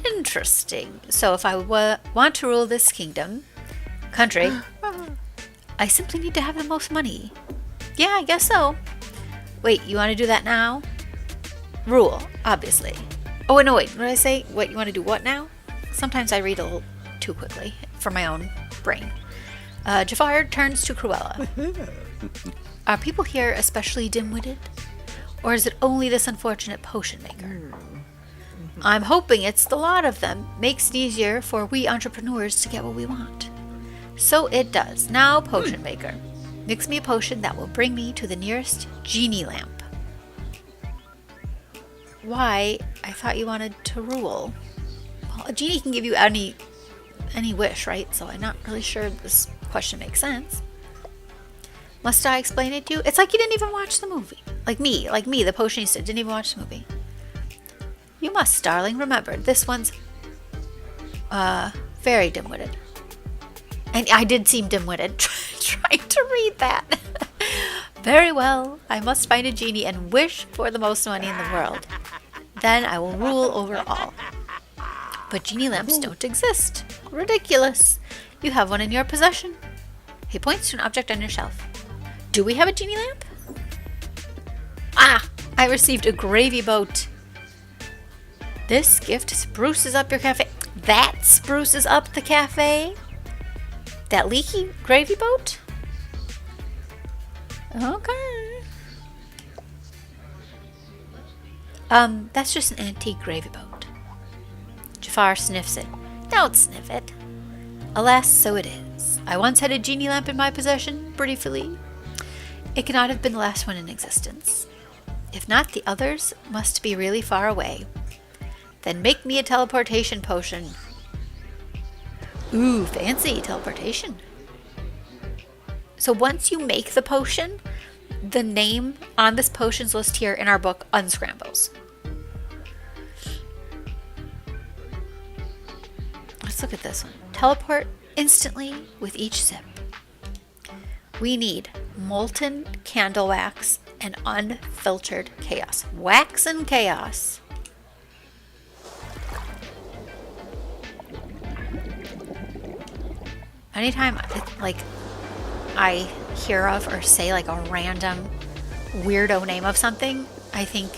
Interesting. So if I want to rule this country, I simply need to have the most money. Yeah, I guess so. Wait, you want to do that now? Rule, obviously. Oh, no, wait. What did I say? Wait, you want to do what now? Sometimes I read a little too quickly for my own brain. Jafar turns to Cruella. Are people here especially dim-witted? Or is it only this unfortunate potion maker? I'm hoping it's the lot of them. Makes it easier for we entrepreneurs to get what we want. So it does. Now, potion maker. Mix me a potion that will bring me to the nearest genie lamp. Why? I thought you wanted to rule. Well, a genie can give you any wish, right? So I'm not really sure this question makes sense. Must I explain it to you? It's like you didn't even watch the movie. Like me, the potionista didn't even watch the movie. You must, darling. Remember, this one's very dim-witted. And I did seem dim-witted trying to read that. Very well. I must find a genie and wish for the most money in the world. Then I will rule over all. But genie lamps don't exist. Ridiculous. You have one in your possession. He points to an object on your shelf. Do we have a genie lamp? Ah! I received a gravy boat. This gift spruces up your cafe. That spruces up the cafe? That leaky gravy boat? Okay. That's just an antique gravy boat. Jafar sniffs it. Don't sniff it. Alas, so it is. I once had a genie lamp in my possession, briefly. It cannot have been the last one in existence. If not, the others must be really far away. Then make me a teleportation potion. Ooh, fancy teleportation. So once you make the potion, the name on this potions list here in our book unscrambles. Let's look at this one. Teleport instantly with each sip. We need molten candle wax and unfiltered chaos. Wax and chaos. Anytime I hear of or say like a random weirdo name of something, I think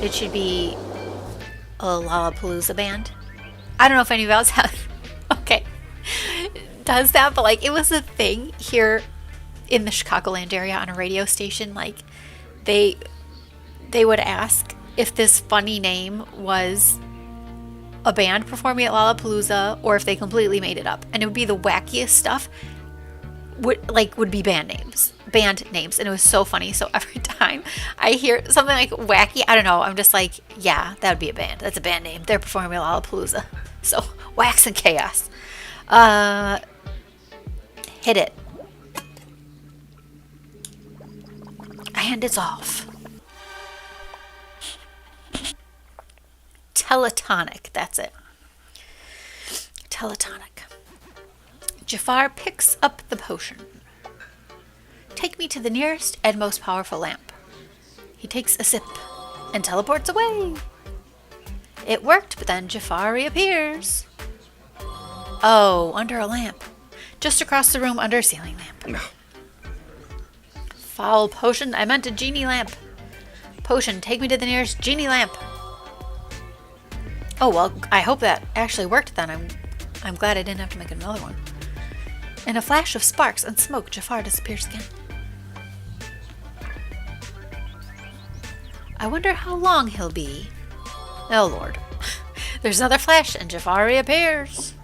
it should be a Lollapalooza band. I don't know if any of else does that, but like it was a thing here in the Chicagoland area on a radio station. Like they would ask if this funny name was a band performing at Lollapalooza or if they completely made it up, and it would be the wackiest stuff. Would be band names, and it was so funny. So every time I hear something like wacky, I don't know, I'm just like, yeah, that would be a band. That's a band name. They're performing at Lollapalooza. So wax and chaos. Hit it. And it's off. Teletonic, that's it. Teletonic. Jafar picks up the potion. Take me to the nearest and most powerful lamp. He takes a sip and teleports away. It worked, but then Jafar reappears. Oh, under a lamp. Just across the room under a ceiling lamp. No. Foul potion, I meant a genie lamp. Potion, take me to the nearest genie lamp. Oh, well, I hope that actually worked then. I'm glad I didn't have to make another one. In a flash of sparks and smoke, Jafar disappears again. I wonder how long he'll be. Oh, Lord. There's another flash, and Jafar reappears.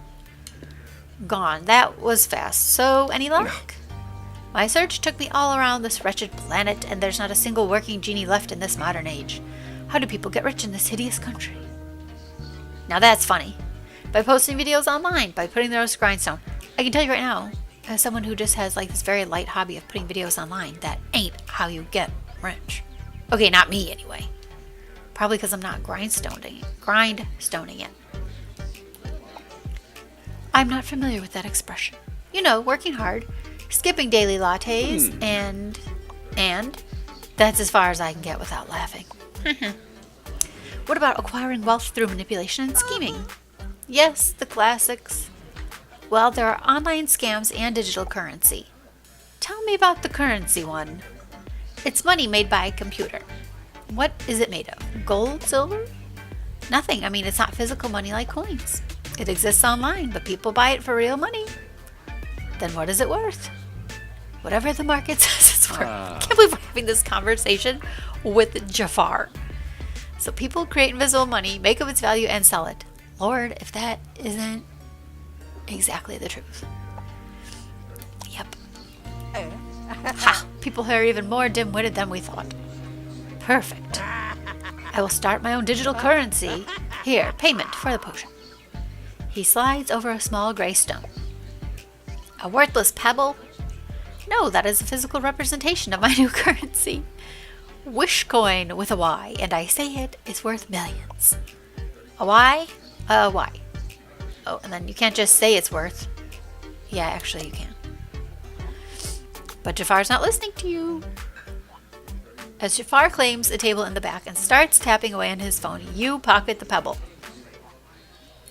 Gone. That was fast. So, any luck? No. My search took me all around this wretched planet, and there's not a single working genie left in this modern age. How do people get rich in this hideous country? Now that's funny. By posting videos online, by putting their own grindstone. I can tell you right now, as someone who just has like this very light hobby of putting videos online, that ain't how you get rich. Okay, not me anyway. Probably because I'm not grindstoning it. I'm not familiar with that expression. You know, working hard, skipping daily lattes, and that's as far as I can get without laughing. What about acquiring wealth through manipulation and scheming? Yes, the classics. Well, there are online scams and digital currency. Tell me about the currency one. It's money made by a computer. What is it made of? Gold, silver? Nothing. I mean, it's not physical money like coins. It exists online, but people buy it for real money. Then what is it worth? Whatever the market says it's worth. I can't believe we're having this conversation with Jafar. So people create invisible money, make up its value, and sell it. Lord, if that isn't exactly the truth. Yep. Ha! People are even more dim-witted than we thought. Perfect. I will start my own digital currency. Here, payment for the potion. He slides over a small gray stone. A worthless pebble? No, that is a physical representation of my new currency. Wishcoin with a Y, and I say it is worth millions. A Y? A Y. Oh, and then you can't just say it's worth. Yeah, actually you can. But Jafar's not listening to you. As Jafar claims a table in the back and starts tapping away on his phone, you pocket the pebble.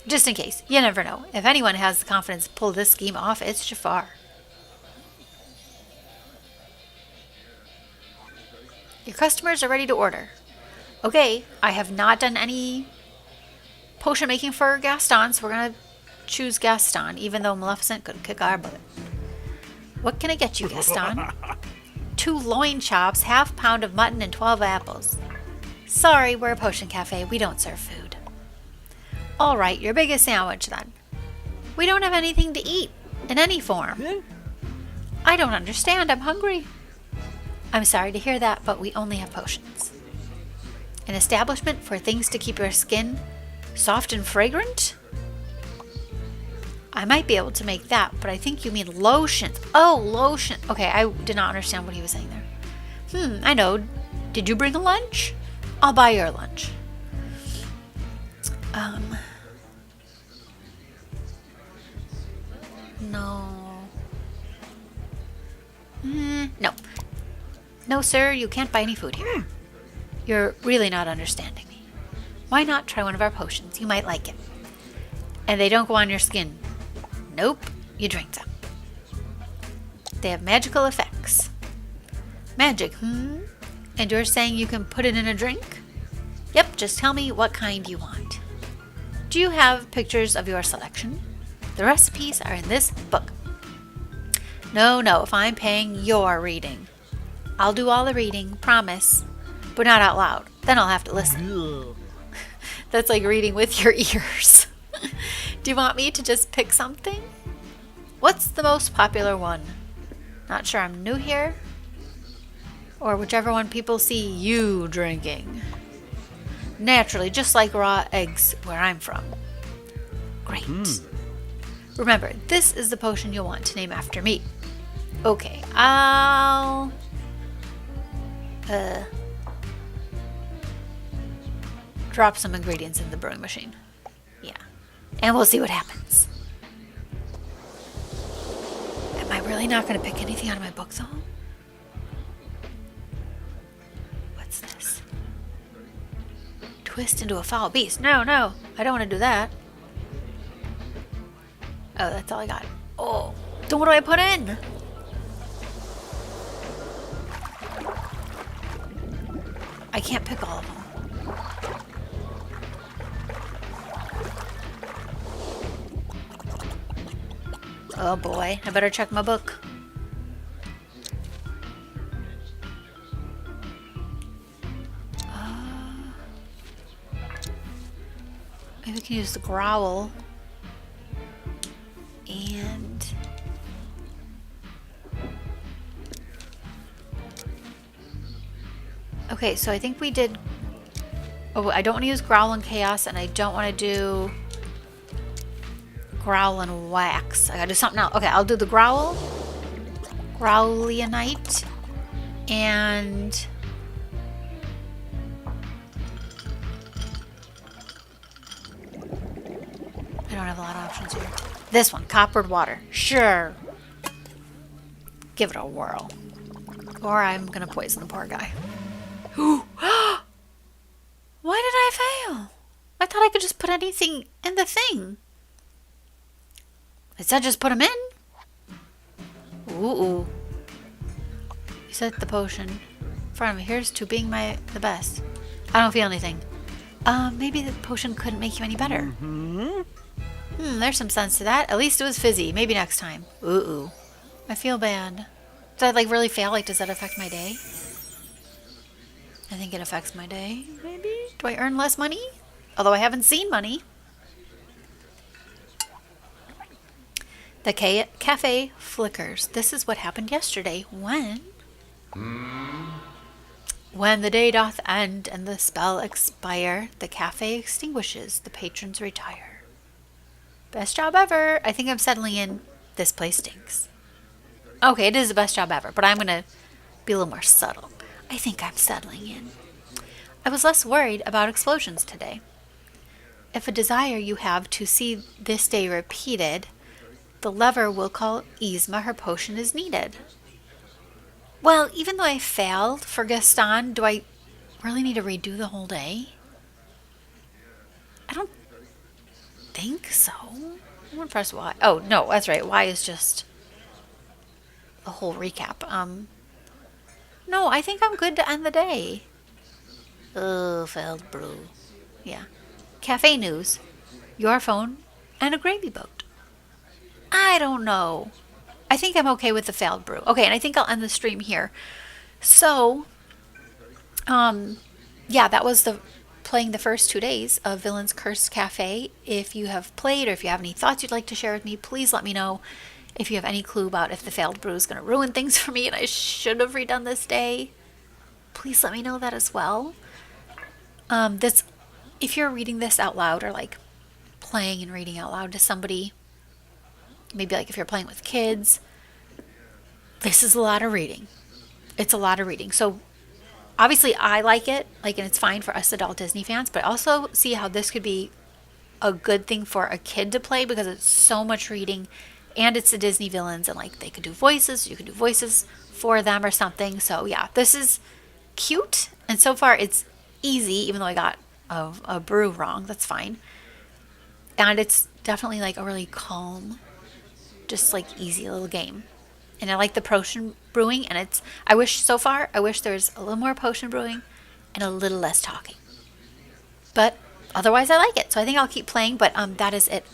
Just in case, you never know. If anyone has the confidence to pull this scheme off, it's Jafar. Your customers are ready to order. Okay, I have not done any potion making for Gaston, so we're going to choose Gaston, even though Maleficent could kick our butt. What can I get you, Gaston? 2 loin chops, half pound of mutton, and 12 apples. Sorry, we're a potion cafe. We don't serve food. All right, your biggest sandwich then. We don't have anything to eat in any form. I don't understand. I'm hungry. I'm sorry to hear that, but we only have potions. An establishment for things to keep your skin soft and fragrant? I might be able to make that, but I think you mean lotion. Oh, lotion. Okay, I did not understand what he was saying there. I know. Did you bring a lunch? I'll buy your lunch. No. No. No, sir, you can't buy any food here. You're really not understanding me. Why not try one of our potions? You might like it. And they don't go on your skin. Nope, you drink them. They have magical effects. Magic, And you're saying you can put it in a drink? Yep, just tell me what kind you want. Do you have pictures of your selection? The recipes are in this book. No, if I'm paying, you're reading. I'll do all the reading, promise, but not out loud. Then I'll have to listen. That's like reading with your ears. Do you want me to just pick something? What's the most popular one? Not sure, I'm new here. Or whichever one people see you drinking. Naturally, just like raw eggs where I'm from. Great. Remember, this is the potion you'll want to name after me. Okay, I'll... drop some ingredients in the brewing machine. Yeah. And we'll see what happens. Am I really not going to pick anything out of my book, though? What's this? Twist into a foul beast. No, I don't want to do that. Oh, that's all I got. Oh, then what do I put in? I can't pick all of them. Oh boy, I better check my book. Maybe we can use the growl. And... okay, so I think we did... oh, I don't want to use growl and chaos, and I don't want to do... growl and wax. I gotta do something else. Okay, I'll do the growl, growlionite, and I don't have a lot of options here. This one, coppered water. Sure. Give it a whirl. Or I'm gonna poison the poor guy. Why did I fail? I thought I could just put anything in the thing. It said just put them in. Ooh. You set the potion in front of me. Here's to being the best. I don't feel anything. Maybe the potion couldn't make you any better. There's some sense to that. At least it was fizzy. Maybe next time. Ooh. I feel bad. Did I like really fail? Like, does that affect my day? I think it affects my day, maybe? Do I earn less money? Although I haven't seen money. The cafe flickers. This is what happened yesterday when the day doth end and the spell expire, the cafe extinguishes, the patrons retire. Best job ever. I think I'm settling in. This place stinks. Okay, it is the best job ever, but I'm going to be a little more subtle. I think I'm settling in. I was less worried about explosions today. If a desire you have to see this day repeated, the lever will call Yzma, her potion is needed. Well, even though I failed for Gaston, do I really need to redo the whole day? I don't think so. I'm gonna press Y. Oh, no, that's right. Y is just the whole recap. No, I think I'm good to end the day. Oh, failed brew. Yeah. Cafe news, your phone, and a gravy boat. I don't know. I think I'm okay with the failed brew. Okay, and I think I'll end the stream here. So, yeah, that was playing the first 2 days of Villain's Curse Cafe. If you have played or if you have any thoughts you'd like to share with me, please let me know. If you have any clue about if the failed brew is going to ruin things for me and I should have redone this day, please let me know that as well. If you're reading this out loud or like playing and reading out loud to somebody, maybe like if you're playing with kids, this is a lot of reading. It's a lot of reading. So obviously I like it, and it's fine for us adult Disney fans, but I also see how this could be a good thing for a kid to play because it's so much reading and it's the Disney villains and like they could do voices. You could do voices for them or something. So yeah, this is cute. And so far it's easy, even though I got a brew wrong. That's fine. And it's definitely like a really calm, just like easy little game. And I like the potion brewing, and I wish there was a little more potion brewing and a little less talking. But otherwise I like it. So I think I'll keep playing, but that is it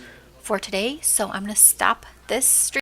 for today. So I'm going to stop this stream.